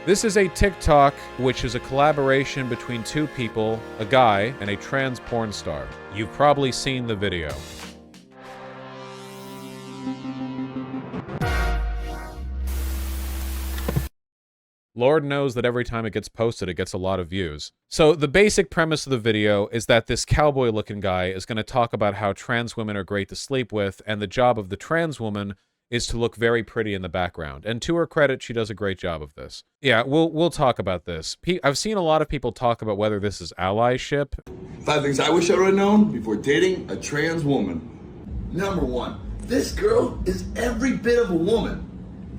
This is a TikTok, which is a collaboration between two people, a guy and a trans porn star. You've probably seen the video. Lord knows that every time it gets posted, it gets a lot of views. So the basic premise of the video is that this cowboy-looking guy is going to talk about how trans women are great to sleep with, and the job of the trans woman is to look very pretty in the background. And to her credit, she does a great job of this. Yeah, we'll talk about this. I've seen a lot of people talk about whether this is allyship. 5 things I wish I would have known before dating a trans woman. Number 1, this girl is every bit of a woman,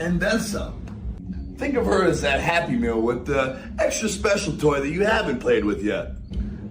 and then some. Think of her as that Happy Meal with the extra special toy that you haven't played with yet.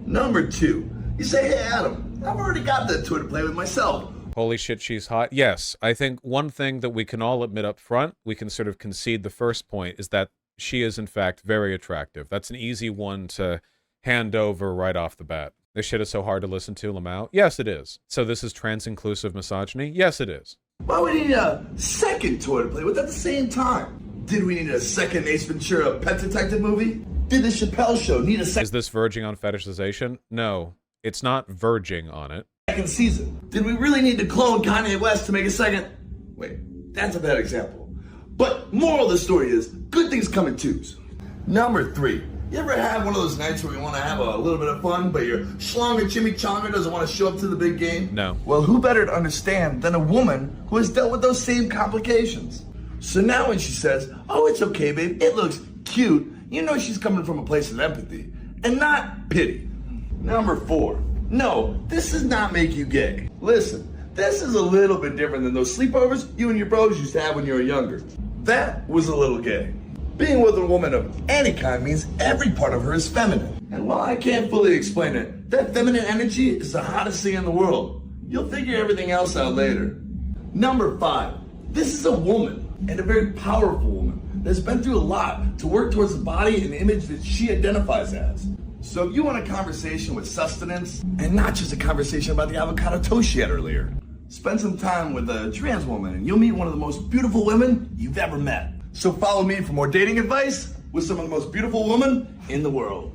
Number 2, you say, hey Adam, I've already got that toy to play with myself. Holy shit, she's hot. Yes, I think one thing that we can all admit up front, we can sort of concede the first point, is that she is in fact very attractive. That's an easy one to hand over right off the bat. This shit is so hard to listen to, Lamau. Yes, it is. So this is trans-inclusive misogyny? Yes, it is. Why would we need a second toy to play with at the same time? Did we need a second Ace Ventura Pet Detective movie? Did the Chappelle Show need a second... Is this verging on fetishization? No, it's not verging on it. Second season? Did we really need to clone Kanye West to make a second? Wait, that's a bad example. But moral of the story is, good things come in twos. Number 3, you ever have one of those nights where you want to have a little bit of fun, but your schlong or chimichanga doesn't want to show up to the big game? No. Well, who better to understand than a woman who has dealt with those same complications? So now when she says, oh, it's okay, babe, it looks cute, you know she's coming from a place of empathy and not pity. Number 4, no, this does not make you gay. Listen, this is a little bit different than those sleepovers you and your bros used to have when you were younger. That was a little gay. Being with a woman of any kind means every part of her is feminine. And while I can't fully explain it, that feminine energy is the hottest thing in the world. You'll figure everything else out later. Number 5, this is a woman, and a very powerful woman, that's been through a lot to work towards the body and image that she identifies as. So if you want a conversation with sustenance, and not just a conversation about the avocado toast she had earlier, spend some time with a trans woman and you'll meet one of the most beautiful women you've ever met. So follow me for more dating advice with some of the most beautiful women in the world.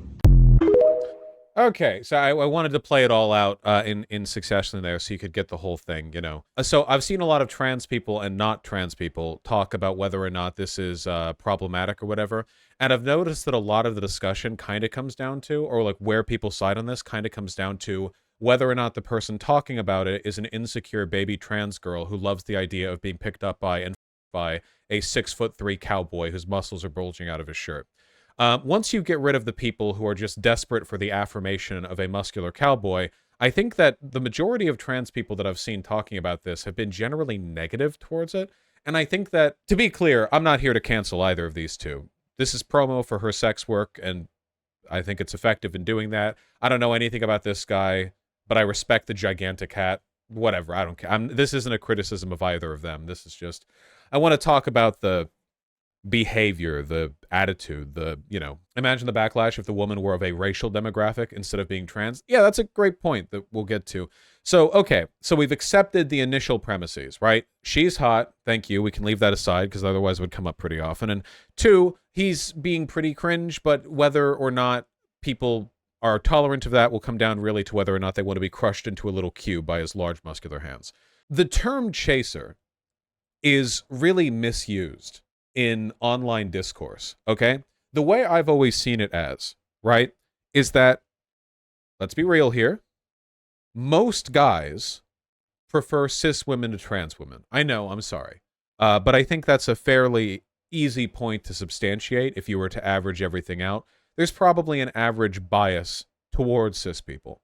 Okay, so I wanted to play it all out in succession there so you could get the whole thing, you know. So I've seen a lot of trans people and not trans people talk about whether or not this is problematic or whatever. And I've noticed that a lot of the discussion kind of comes down to, or like where people side on this kind of comes down to, whether or not the person talking about it is an insecure baby trans girl who loves the idea of being picked up by and by a 6'3" cowboy whose muscles are bulging out of his shirt. Once you get rid of the people who are just desperate for the affirmation of a muscular cowboy, I think that the majority of trans people that I've seen talking about this have been generally negative towards it. And I think that, to be clear, I'm not here to cancel either of these two. This is promo for her sex work, and I think it's effective in doing that. I don't know anything about this guy, but I respect the gigantic hat. Whatever, I don't care. This isn't a criticism of either of them. This is just, I want to talk about the behavior, the attitude, imagine the backlash if the woman were of a racial demographic instead of being trans. Yeah, that's a great point that we'll get to. So, okay, so we've accepted the initial premises, right? She's hot, thank you. We can leave that aside because otherwise it would come up pretty often. And 2, he's being pretty cringe, but whether or not people are tolerant of that will come down really to whether or not they want to be crushed into a little cube by his large muscular hands. The term chaser is really misused in online discourse, okay? The way I've always seen it as, right, is that, let's be real here, most guys prefer cis women to trans women. I know, I'm sorry. But I think that's a fairly easy point to substantiate if you were to average everything out. There's probably an average bias towards cis people.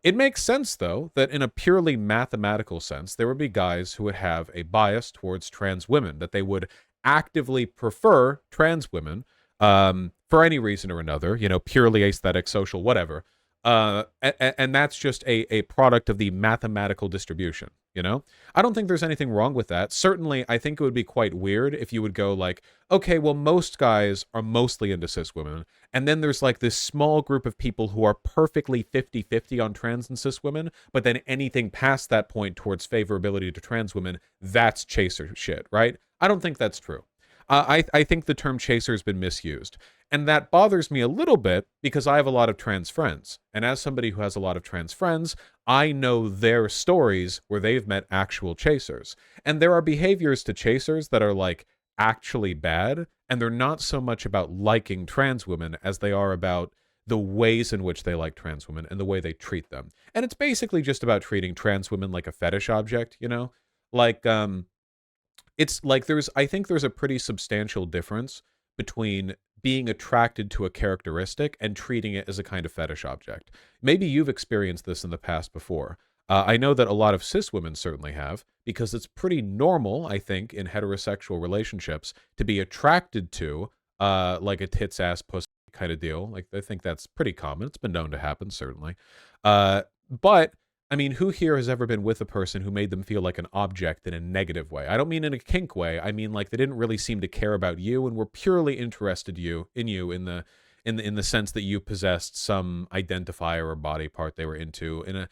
It makes sense, though, that in a purely mathematical sense, there would be guys who would have a bias towards trans women, that they would actively prefer trans women for any reason or another, purely aesthetic, social, whatever. And that's just a product of the mathematical distribution, I don't think there's anything wrong with that. Certainly, I think it would be quite weird if you would go like, okay, well, most guys are mostly into cis women, and then there's like this small group of people who are perfectly 50-50 on trans and cis women, but then anything past that point towards favorability to trans women, that's chaser shit, right? I don't think that's true. I think the term chaser has been misused. And that bothers me a little bit because I have a lot of trans friends. And as somebody who has a lot of trans friends, I know their stories where they've met actual chasers. And there are behaviors to chasers that are like actually bad. And they're not so much about liking trans women as they are about the ways in which they like trans women and the way they treat them. And it's basically just about treating trans women like a fetish object, you know? Like, it's like I think there's a pretty substantial difference between being attracted to a characteristic and treating it as a kind of fetish object. Maybe you've experienced this in the past before. I know that a lot of cis women certainly have, because it's pretty normal, I think, in heterosexual relationships to be attracted to like a tits ass pussy kind of deal. Like, I think that's pretty common. It's been known to happen, certainly. But I mean, who here has ever been with a person who made them feel like an object in a negative way? I don't mean in a kink way. I mean like they didn't really seem to care about you and were purely interested in you in the sense that you possessed some identifier or body part they were into.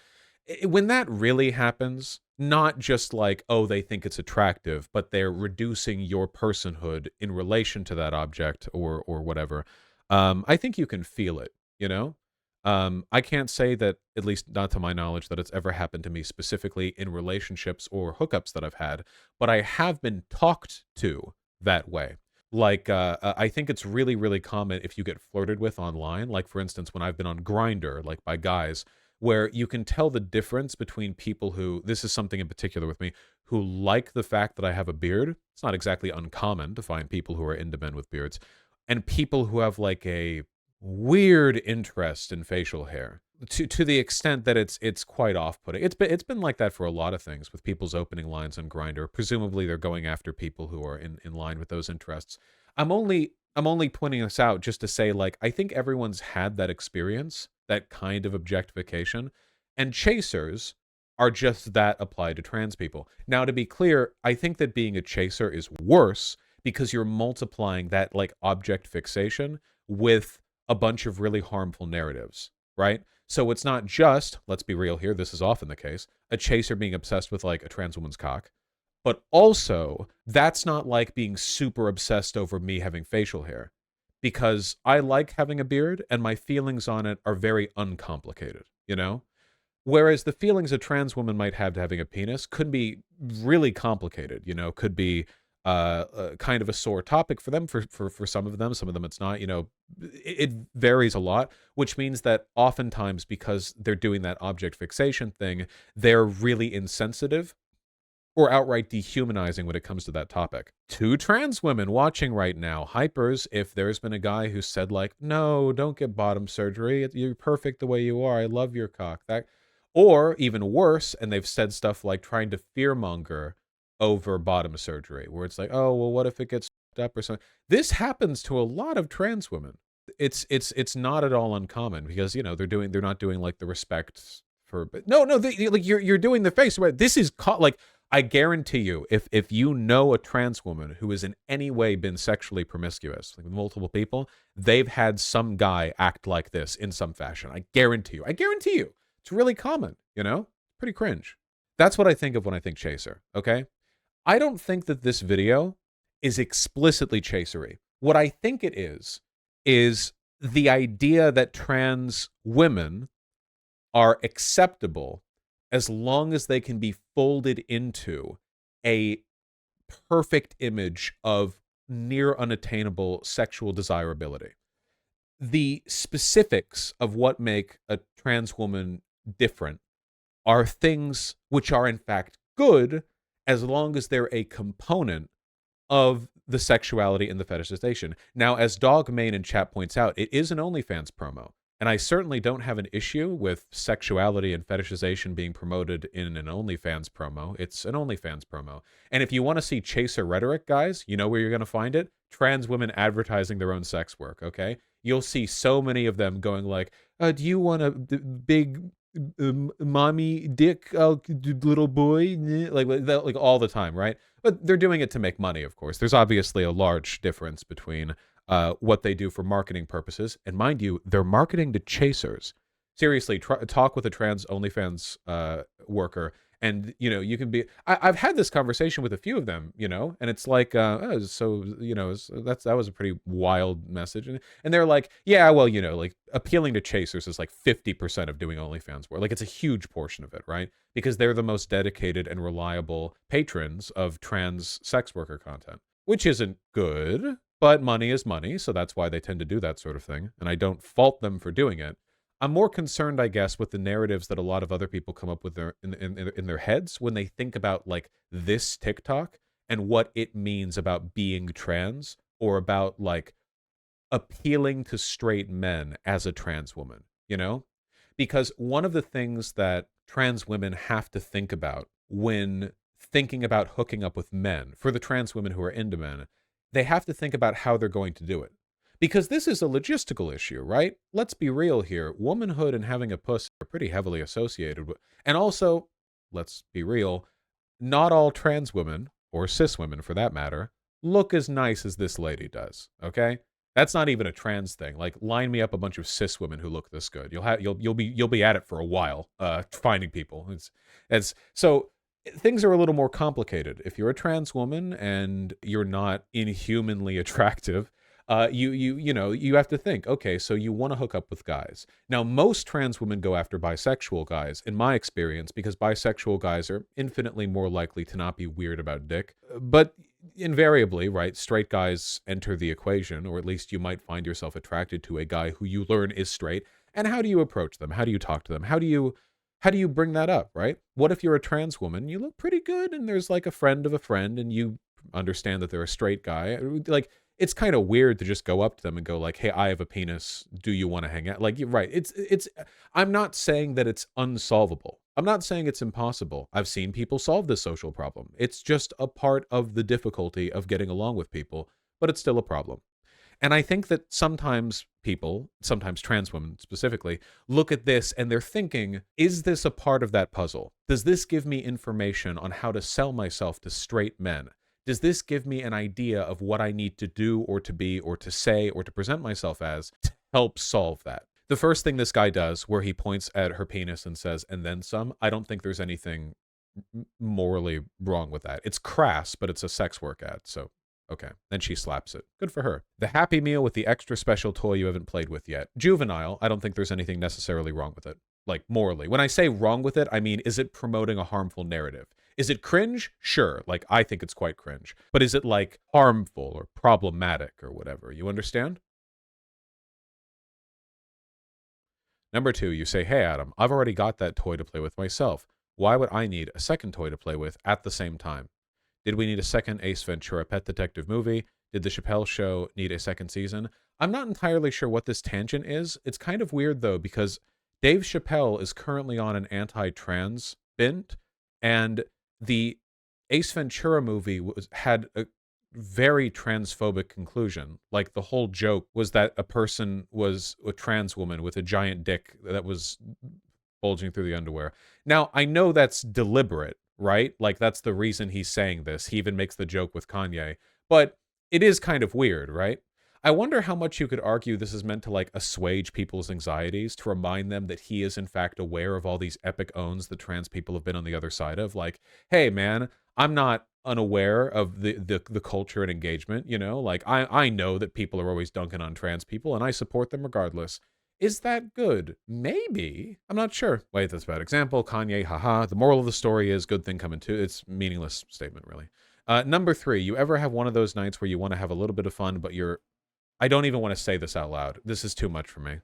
When that really happens, not just like, oh, they think it's attractive, but they're reducing your personhood in relation to that object or whatever. I think you can feel it, you know? I can't say that, at least not to my knowledge, that it's ever happened to me specifically in relationships or hookups that I've had, but I have been talked to that way. Like, I think it's really, really common if you get flirted with online. Like, for instance, when I've been on Grindr, like by guys, where you can tell the difference between people who, this is something in particular with me, who like the fact that I have a beard. It's not exactly uncommon to find people who are into men with beards, and people who have like a weird interest in facial hair to the extent that it's quite off-putting. It's been like that for a lot of things with people's opening lines on Grindr. Presumably they're going after people who are in line with those interests. I'm only pointing this out just to say, like, I think everyone's had that experience, that kind of objectification, and chasers are just that applied to trans people. Now, to be clear, I think that being a chaser is worse because you're multiplying that like object fixation with a bunch of really harmful narratives, right? So it's not just, let's be real here, this is often the case, a chaser being obsessed with like a trans woman's cock, but also that's not like being super obsessed over me having facial hair, because I like having a beard and my feelings on it are very uncomplicated, you know? Whereas the feelings a trans woman might have to having a penis could be really complicated, you know, could be kind of a sore topic for them, for some of them. Some of them it's not, you know, it varies a lot, which means that oftentimes because they're doing that object fixation thing, they're really insensitive or outright dehumanizing when it comes to that topic. Two trans women watching right now, hypers, if there's been a guy who said like, no, don't get bottom surgery. You're perfect the way you are. I love your cock. That, or even worse, and they've said stuff like trying to fearmonger over bottom surgery, where it's like, oh, well, what if it gets up or something? This happens to a lot of trans women. It's not at all uncommon because, you know, they're not doing like the respect for, but no, like you're doing the face. Right? This is like, I guarantee you, if you know a trans woman who has in any way been sexually promiscuous, like with multiple people, they've had some guy act like this in some fashion. I guarantee you. It's really common, you know? Pretty cringe. That's what I think of when I think chaser, okay? I don't think that this video is explicitly chasery. What I think it is the idea that trans women are acceptable as long as they can be folded into a perfect image of near unattainable sexual desirability. The specifics of what make a trans woman different are things which are in fact good as long as they're a component of the sexuality and the fetishization. Now, as Dog Main in chat points out, it is an OnlyFans promo. And I certainly don't have an issue with sexuality and fetishization being promoted in an OnlyFans promo. It's an OnlyFans promo. And if you want to see chaser rhetoric, guys, you know where you're going to find it? Trans women advertising their own sex work, okay? You'll see so many of them going like, do you want a big mommy dick, little boy? Like all the time, right? But they're doing it to make money, of course. There's obviously a large difference between what they do for marketing purposes. And mind you, they're marketing to chasers. Seriously, talk with a trans OnlyFans worker And, you know, you can be, I've had this conversation with a few of them, you know, and it's like, oh, so, you know, that was a pretty wild message. And they're like, yeah, well, you know, like appealing to chasers is like 50% of doing OnlyFans work. Like it's a huge portion of it, right? Because they're the most dedicated and reliable patrons of trans sex worker content, which isn't good, but money is money. So that's why they tend to do that sort of thing. And I don't fault them for doing it. I'm more concerned, I guess, with the narratives that a lot of other people come up with in their heads when they think about like this TikTok and what it means about being trans or about like appealing to straight men as a trans woman, you know? Because one of the things that trans women have to think about when thinking about hooking up with men, for the trans women who are into men, they have to think about how they're going to do it. Because this is a logistical issue, right? Let's be real here. Womanhood and having a puss are pretty heavily associated with, and also, let's be real, not all trans women, or cis women for that matter, look as nice as this lady does, okay? That's not even a trans thing. Like, line me up a bunch of cis women who look this good. You'll be at it for a while, finding people. It's so things are a little more complicated. If you're a trans woman and you're not inhumanly attractive, you know, you have to think, okay, so you want to hook up with guys. Now, most trans women go after bisexual guys, in my experience, because bisexual guys are infinitely more likely to not be weird about dick. But invariably, right, straight guys enter the equation, or at least you might find yourself attracted to a guy who you learn is straight. And how do you approach them? How do you talk to them? How do you bring that up, right? What if you're a trans woman, you look pretty good, and there's like a friend of a friend, and you understand that they're a straight guy? Like, it's kind of weird to just go up to them and go like, hey, I have a penis. Do you want to hang out? Like, you're right. I'm not saying that it's unsolvable. I'm not saying it's impossible. I've seen people solve this social problem. It's just a part of the difficulty of getting along with people, but it's still a problem. And I think that sometimes people, sometimes trans women specifically, look at this and they're thinking, is this a part of that puzzle? Does this give me information on how to sell myself to straight men? Does this give me an idea of what I need to do or to be or to say or to present myself as to help solve that? The first thing this guy does, where he points at her penis and says, and then some, I don't think there's anything morally wrong with that. It's crass, but it's a sex work ad, so okay. Then she slaps it. Good for her. The Happy Meal with the extra special toy you haven't played with yet. Juvenile, I don't think there's anything necessarily wrong with it. Like, morally. When I say wrong with it, I mean, is it promoting a harmful narrative? Is it cringe? Sure. Like, I think it's quite cringe. But is it, like, harmful or problematic or whatever? You understand? Number 2, you say, hey, Adam, I've already got that toy to play with myself. Why would I need a second toy to play with at the same time? Did we need a second Ace Ventura Pet Detective movie? Did the Chappelle Show need a second season? I'm not entirely sure what this tangent is. It's kind of weird, though, because Dave Chappelle is currently on an anti-trans bent, and the Ace Ventura movie had a very transphobic conclusion. Like, the whole joke was that a person was a trans woman with a giant dick that was bulging through the underwear. Now, I know that's deliberate, right? Like, that's the reason he's saying this. He even makes the joke with Kanye. But it is kind of weird, right? I wonder how much you could argue this is meant to, like, assuage people's anxieties, to remind them that he is, in fact, aware of all these epic owns that trans people have been on the other side of. Like, hey, man, I'm not unaware of the culture and engagement, you know? Like, I know that people are always dunking on trans people, and I support them regardless. Is that good? Maybe. I'm not sure. Wait, that's a bad example. Kanye, haha. The moral of the story is good thing coming to. It's a meaningless statement, really. Number 3, you ever have one of those nights where you want to have a little bit of fun, but I don't even want to say this out loud. This is too much for me.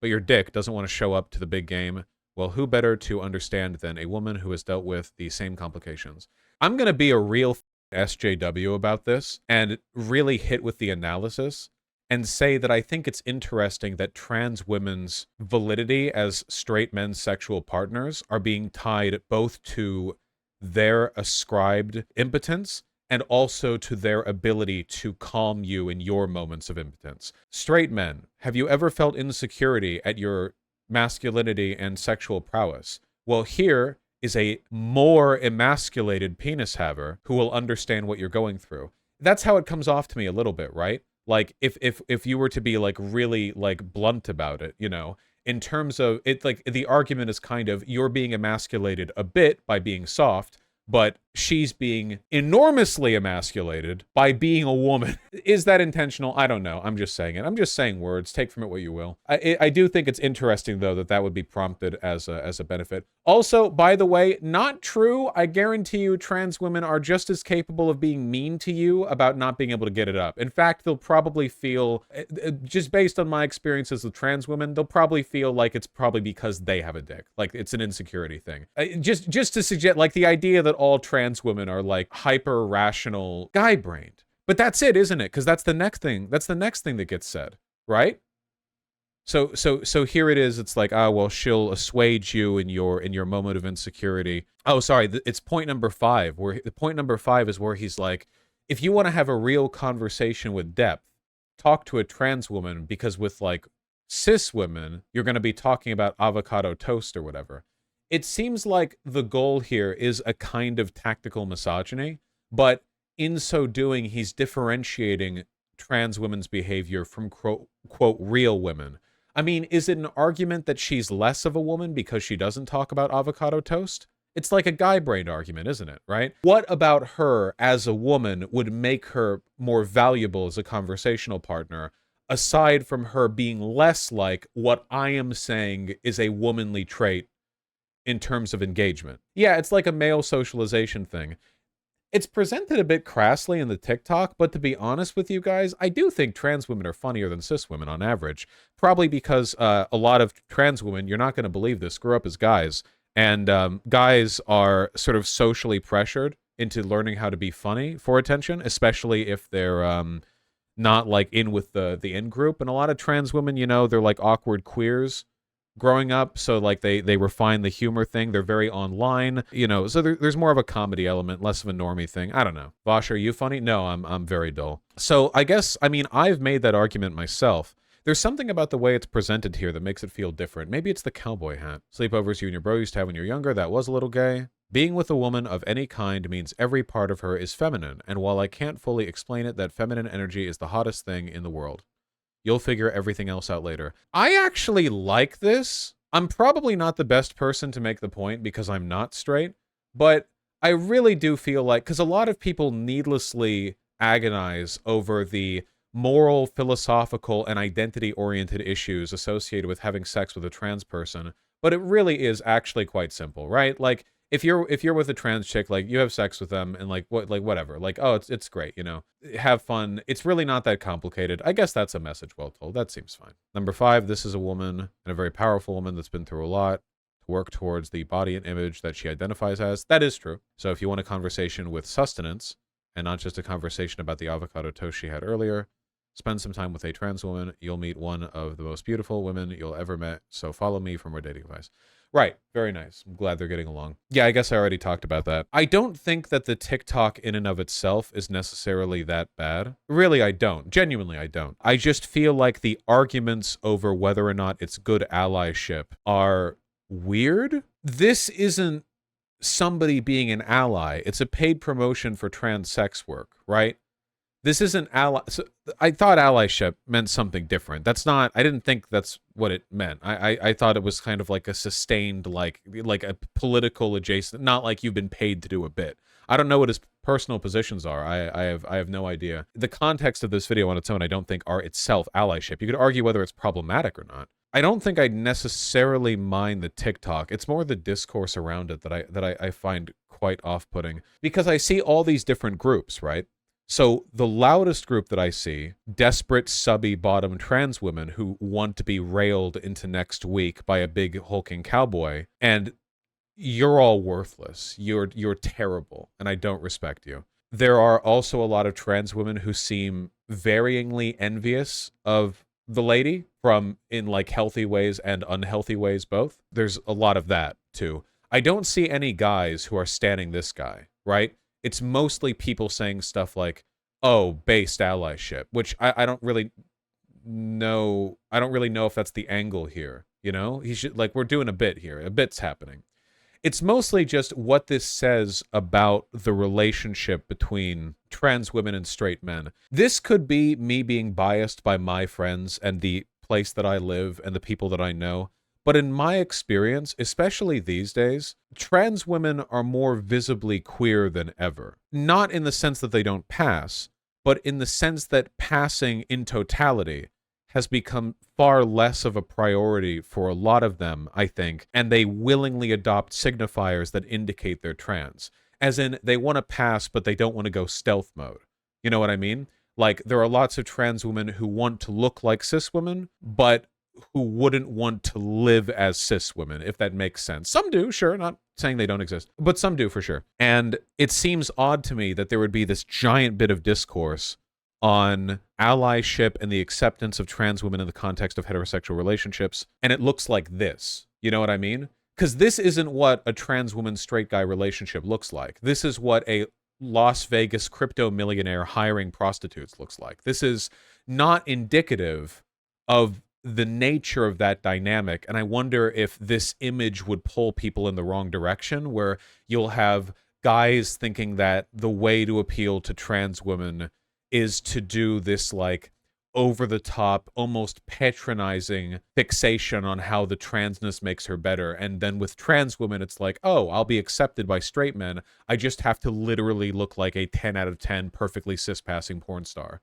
But your dick doesn't want to show up to the big game. Well, who better to understand than a woman who has dealt with the same complications? I'm going to be a real SJW about this and really hit with the analysis and say that I think it's interesting that trans women's validity as straight men's sexual partners are being tied both to their ascribed impotence and also to their ability to calm you in your moments of impotence. Straight men, have you ever felt insecurity at your masculinity and sexual prowess? Well, here is a more emasculated penis haver who will understand what you're going through. That's how it comes off to me a little bit, right? Like, if you were to be, like, really, like, blunt about it, you know, in terms of it, like the argument is kind of you're being emasculated a bit by being soft, but she's being enormously emasculated by being a woman. Is that intentional? I don't know. I'm just saying it. I'm just saying words. Take from it what you will. I do think it's interesting, though, that would be prompted as a benefit. Also, by the way, not true. I guarantee you trans women are just as capable of being mean to you about not being able to get it up. In fact, they'll probably feel, just based on my experiences with trans women, they'll probably feel like it's probably because they have a dick. Like, it's an insecurity thing. Just to suggest, like, the idea that all trans women are like hyper rational guy brained. But that's it, isn't it? Because that's the next thing. That's the next thing that gets said, right? So here it is. It's like, oh well, she'll assuage you in your moment of insecurity. Oh, sorry, it's point number 5. Where the point number 5 is where he's like, if you want to have a real conversation with depth, talk to a trans woman, because with like cis women, you're going to be talking about avocado toast or whatever. It seems like the goal here is a kind of tactical misogyny, but in so doing, he's differentiating trans women's behavior from quote real women. I mean, is it an argument that she's less of a woman because she doesn't talk about avocado toast? It's like a guy-brained argument, isn't it, right? What about her as a woman would make her more valuable as a conversational partner, aside from her being less like what I am saying is a womanly trait in terms of engagement? Yeah, it's like a male socialization thing. It's presented a bit crassly in the TikTok, but to be honest with you guys, I do think trans women are funnier than cis women on average. Probably because a lot of trans women, you're not going to believe this, grew up as guys. And guys are sort of socially pressured into learning how to be funny for attention, especially if they're not like in with the in group. And a lot of trans women, you know, they're like awkward queers growing up, so like they refine the humor thing. They're very online, you know, so there's more of a comedy element, less of a normie thing. I don't know. Vosh, are you funny? No, I'm very dull. So I guess, I mean, I've made that argument myself. There's something about the way it's presented here that makes it feel different. Maybe it's the cowboy hat. Sleepovers you and your bro used to have when you were younger, that was a little gay. Being with a woman of any kind means every part of her is feminine, and while I can't fully explain it, that feminine energy is the hottest thing in the world. You'll figure everything else out later. I actually like this. I'm probably not the best person to make the point because I'm not straight, but I really do feel like, because a lot of people needlessly agonize over the moral, philosophical, and identity-oriented issues associated with having sex with a trans person, but it really is actually quite simple, right? Like, if you're with a trans chick, like you have sex with them and like whatever, like, oh, it's great, you know, have fun. It's really not that complicated. I guess that's a message well told. That seems fine. Number 5, this is a woman, and a very powerful woman that's been through a lot to work towards the body and image that she identifies as. That is true. So if you want a conversation with sustenance and not just a conversation about the avocado toast she had earlier, spend some time with a trans woman. You'll meet one of the most beautiful women you'll ever met. So follow me for more dating advice. Right. Very nice. I'm glad they're getting along. Yeah, I guess I already talked about that. I don't think that the TikTok in and of itself is necessarily that bad. Really, I don't. Genuinely, I don't. I just feel like the arguments over whether or not it's good allyship are weird. This isn't somebody being an ally. It's a paid promotion for trans sex work, right? This isn't ally. So I thought allyship meant something different. That's not. I didn't think that's what it meant. I thought it was kind of like a sustained, like a political adjacent. Not like you've been paid to do a bit. I don't know what his personal positions are. I have no idea. The context of this video on its own, I don't think are itself allyship. You could argue whether it's problematic or not. I don't think I necessarily mind the TikTok. It's more the discourse around it that I find quite off-putting, because I see all these different groups, right? So the loudest group that I see, desperate, subby, bottom trans women who want to be railed into next week by a big hulking cowboy, and you're all worthless. You're terrible, and I don't respect you. There are also a lot of trans women who seem varyingly envious of the lady, from in like healthy ways and unhealthy ways both. There's a lot of that too. I don't see any guys who are standing this guy, right? It's mostly people saying stuff like, oh, based allyship, which I don't really know. I don't really know if that's the angle here. You know, he should, like, we're doing a bit here. A bit's happening. It's mostly just what this says about the relationship between trans women and straight men. This could be me being biased by my friends and the place that I live and the people that I know. But in my experience, especially these days, trans women are more visibly queer than ever. Not in the sense that they don't pass, but in the sense that passing in totality has become far less of a priority for a lot of them, I think, and they willingly adopt signifiers that indicate they're trans. As in, they want to pass, but they don't want to go stealth mode. You know what I mean? Like, there are lots of trans women who want to look like cis women, but who wouldn't want to live as cis women, if that makes sense. Some do, sure, not saying they don't exist, but some do for sure. And it seems odd to me that there would be this giant bit of discourse on allyship and the acceptance of trans women in the context of heterosexual relationships, and it looks like this. You know what I mean? Because this isn't what a trans woman straight guy relationship looks like. This is what a Las Vegas crypto millionaire hiring prostitutes looks like. This is not indicative of the nature of that dynamic, and I wonder if this image would pull people in the wrong direction, where you'll have guys thinking that the way to appeal to trans women is to do this like over the top, almost patronizing fixation on how the transness makes her better. And then with trans women, it's like, oh, I'll be accepted by straight men. I just have to literally look like a 10 out of 10 perfectly cis-passing porn star.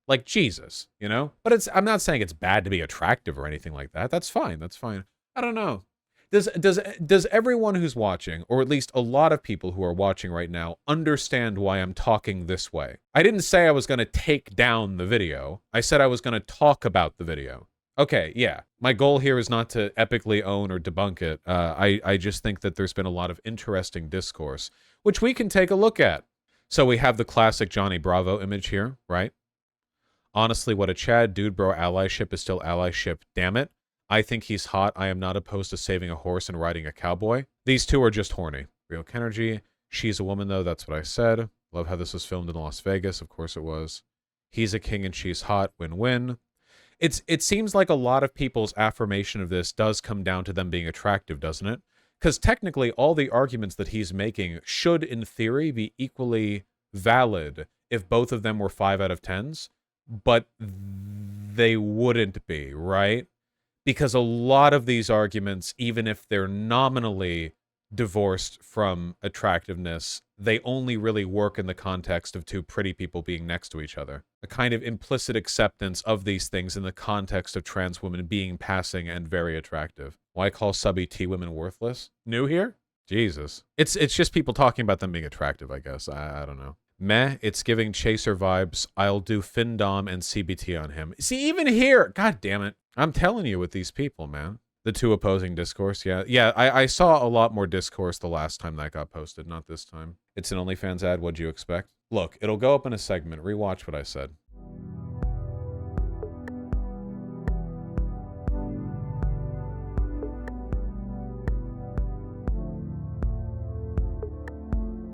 Like, Jesus, you know? But I'm not saying it's bad to be attractive or anything like that. That's fine. That's fine. I don't know. Does everyone who's watching, or at least a lot of people who are watching right now, understand why I'm talking this way? I didn't say I was going to take down the video. I said I was going to talk about the video. Okay, yeah. My goal here is not to epically own or debunk it. I just think that there's been a lot of interesting discourse, which we can take a look at. So we have the classic Johnny Bravo image here, right? Honestly, what a Chad dude bro allyship is still allyship, damn it. I think he's hot. I am not opposed to saving a horse and riding a cowboy. These two are just horny. Real Kenergy. She's a woman, though. That's what I said. Love how this was filmed in Las Vegas. Of course it was. He's a king and she's hot. Win-win. It seems like a lot of people's affirmation of this does come down to them being attractive, doesn't it? Because technically, all the arguments that he's making should, in theory, be equally valid if both of them were 5 out of 10s. But they wouldn't be, right? Because a lot of these arguments, even if they're nominally divorced from attractiveness, they only really work in the context of two pretty people being next to each other. A kind of implicit acceptance of these things in the context of trans women being passing and very attractive. Why call subby T women worthless? New here? Jesus. It's just people talking about them being attractive, I guess. I don't know. Meh, it's giving Chaser vibes. I'll do Findom and CBT on him. See, even here, god damn it. I'm telling you with these people, man. The two opposing discourse, yeah. Yeah, I saw a lot more discourse the last time that got posted, not this time. It's an OnlyFans ad, what'd you expect? Look, it'll go up in a segment. Rewatch what I said.